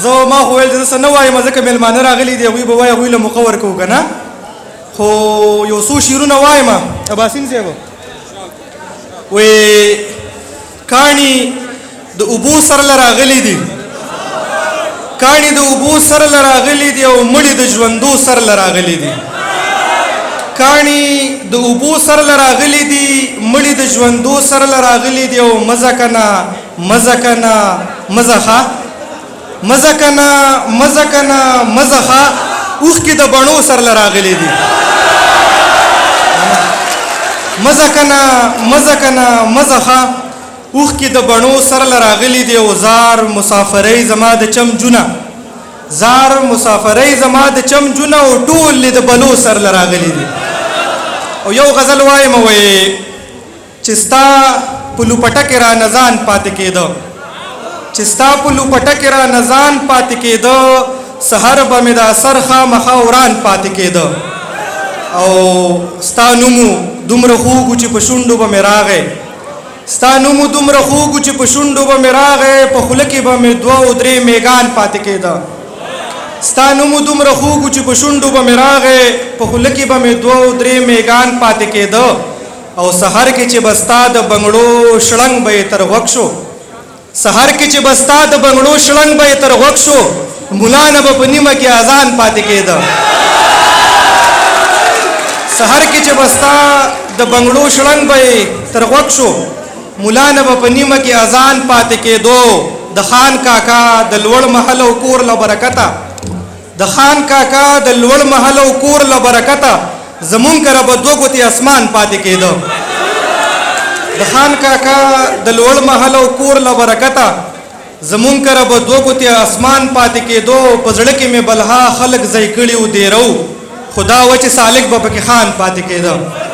زه ما خو ویل زه څه نه وایم ځکه میلمانه راغلي دي هغوی به وایي هغوی له موقع ورکوو که نه خو یو څو شعرونه وایم اباسین صاحب وی کاڼي د اوبو سر له راغلي دي کاڼي د اوبو سر له راغلي دي او مړي د ژوندو سر له راغلي دي کاڼي د اوبو سر له راغلي دي مړي د ژوندو سر له راغلي دي او مزه کنه مزه کنه مزه ښه مزه کنه مزه کنه مزه ښه اوښکې د بڼو سر له راغلي دي مزه کنه مزه کنه مزه ښه اوښکې د بڼو سر له راغلي دي او زار مسافرۍ زما د چم جونه زار مسافرۍ زما د چم جونه او ټول د بلو سر له راغلي دي او یو غزل وایم وایي چې ستا په لوپټکې را نزان پاتې کېده چې ستا په لوپټکې را نزان پاتې کېده سحر به مې دا سر خامخا وران پاتې کېده او ستا نومو دومره خوږ چې په شونډو به مې راغی ستا نومو دومره خوږ چې په شونډو به مې راغی په خوله کې به مې دوه او درې میږان پاتې کېده ستا نومو دومره خوږ چې په شونډو به مې راغی په خوله کې به مې دوه او درې میږان پاتې کېده او سحر کې چې به ستا د بنګړو شړنګ به یې تر غوږ شو سحر کې چې به ستا د بنګړو شړنګ به یې تر غوږ شو ملا نه به په نیمه کې اذان پاتې کېده سحر کې چې به ستا د بنګړو شړنګ به یې تر غوږ شو ملا نه به په نیمه کې اذان پاتې کېدو د خان کاکا د لوړ محل او کور له برکته د خان کاکا د لوړ محل او کور له برکته زمون کره به دوه ګوتې اسمان پاتې کېده د خان کاکا د لوړ محل او کور له برکته زمون کره به دوه ګوتې اسمان پاتې کېدو په زړه کې مې بلها خلک ځای کړي و دیرو خدا و چې سالک به پکې خان پاتې کېده